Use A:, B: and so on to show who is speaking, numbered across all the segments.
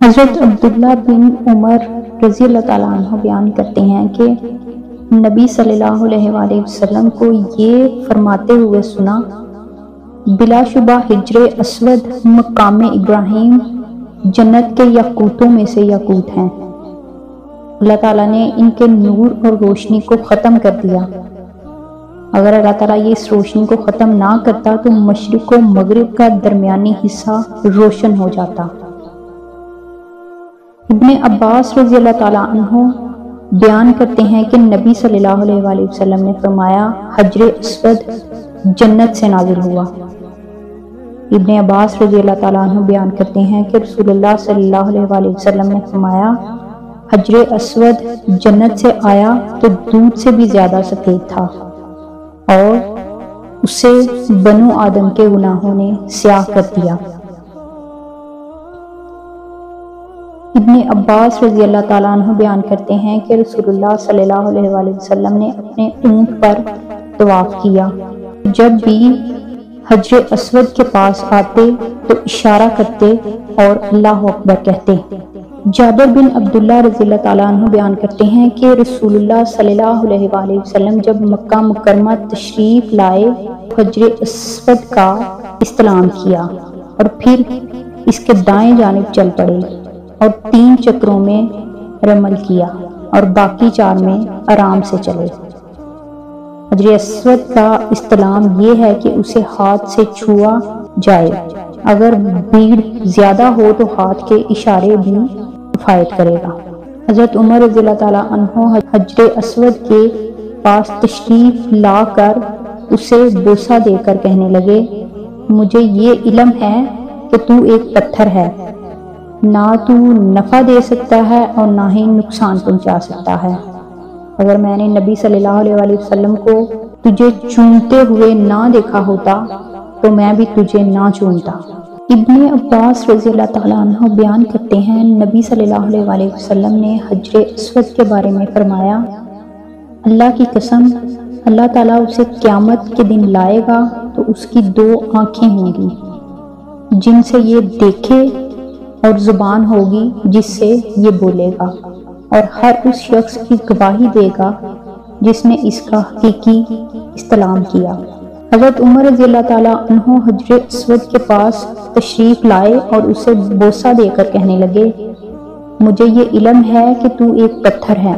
A: حضرت عبداللہ بن عمر رضی اللہ تعالیٰ عنہ بیان کرتے ہیں کہ نبی صلی اللہ علیہ وآلہ وسلم کو یہ فرماتے ہوئے سنا، بلا شبہ حجر اسود مقام ابراہیم جنت کے یاقوتوں میں سے یاقوت ہیں۔ اللہ تعالیٰ نے ان کے نور اور روشنی کو ختم کر دیا۔ اگر اللہ تعالیٰ یہ اس روشنی کو ختم نہ کرتا تو مشرق و مغرب کا درمیانی حصہ روشن ہو جاتا۔ ابن عباس رضی اللہ تعالیٰ عنہ بیان کرتے ہیں کہ نبی صلی اللہ علیہ وآلہ وسلم نے فرمایا، حجر اسود جنت سے نازل ہوا۔ ابن عباس رضی اللہ تعالیٰ عنہ بیان کرتے ہیں کہ رسول اللہ صلی اللہ علیہ وآلہ وسلم نے فرمایا، حجر اسود جنت سے آیا تو دودھ سے بھی زیادہ سفید تھا اور اسے بنو آدم کے گناہوں نے سیاہ کر دیا۔ ابن عباس رضی اللہ تعالیٰ عنہ بیان کرتے ہیں کہ رسول اللہ صلی اللہ علیہ وآلہ وسلم نے اپنے اونٹ پر طواف کیا۔ جب بھی حجر اسود کے پاس آتے تو اشارہ کرتے اور اللہ اکبر کہتے۔ جابر بن عبداللہ رضی اللہ تعالیٰ عنہ بیان کرتے ہیں کہ رسول اللہ صلی اللہ علیہ وآلہ وسلم جب مکہ مکرمہ تشریف لائے، حجر اسود کا استلام کیا اور پھر اس کے دائیں جانب چل پڑے اور 3 چکروں میں رمل کیا اور باقی 4 میں آرام سے چلے۔ حجر اسود کا استلام یہ ہے کہ اسے ہاتھ سے چھوا جائے، اگر بھیڑ زیادہ ہو تو ہاتھ کے اشارے بھی کفایت کرے گا۔ حضرت عمر رضی اللہ تعالیٰ عنہ حجر اسود کے پاس تشریف لا کر اسے بوسہ دے کر کہنے لگے، مجھے یہ علم ہے کہ تو ایک پتھر ہے، نہ تو نفع دے سکتا ہے اور نہ ہی نقصان پہنچا سکتا ہے۔ اگر میں نے نبی صلی اللہ علیہ وآلہ وسلم کو تجھے چومتے ہوئے نہ دیکھا ہوتا تو میں بھی تجھے نہ چومتا۔ ابن عباس رضی اللہ تعالیٰ عنہ بیان کرتے ہیں، نبی صلی اللہ علیہ وآلہ وسلم نے حجر اسود کے بارے میں فرمایا، اللہ کی قسم، اللہ تعالیٰ اسے قیامت کے دن لائے گا تو اس کی 2 آنکھیں ہوں گی جن سے یہ دیکھے اور زبان ہوگی جس سے یہ بولے گا، اور ہر اس شخص کی گواہی دے گا جس نے اس کا حقیقی استلام کیا۔ حضرت عمر رضی اللہ تعالیٰ عنہ حجر اسود کے پاس تشریف لائے اور اسے بوسہ دے کر کہنے لگے، مجھے یہ علم ہے کہ تو ایک پتھر ہے،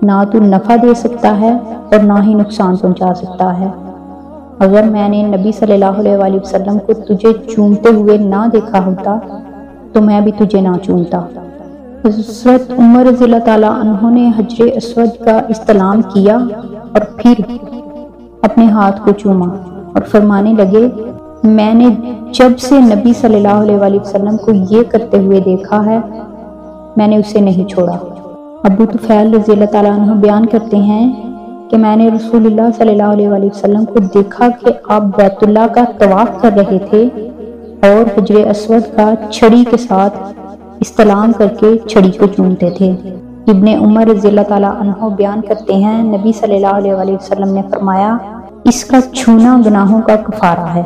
A: نہ تو نفع دے سکتا ہے اور نہ ہی نقصان پہنچا سکتا ہے۔ اگر میں نے نبی صلی اللہ علیہ وآلہ وسلم کو تجھے چومتے ہوئے نہ دیکھا ہوتا تو میں بھی تجھے نہ چومتا۔ حضرت عمر رضی اللہ تعالیٰ عنہ نے حجر اسود کا استلام کیا اور پھر اپنے ہاتھ کو چوما اور فرمانے لگے، میں نے جب سے نبی صلی اللہ علیہ وآلہ وسلم کو یہ کرتے ہوئے دیکھا ہے میں نے اسے نہیں چھوڑا۔ ابو طفیل رضی اللہ تعالیٰ عنہ بیان کرتے ہیں کہ میں نے رسول اللہ صلی اللہ علیہ وآلہ وسلم کو دیکھا کہ آپ بیت اللہ کا طواف کر رہے تھے اور حجر اسود کا چھڑی کے ساتھ استلام کر کے چھڑی کو چومتے تھے۔ ابن عمر رضی اللہ تعالیٰ عنہ بیان کرتے ہیں، نبی صلی اللہ علیہ وآلہ وسلم نے فرمایا، اس کا چھونا گناہوں کا کفارہ ہے۔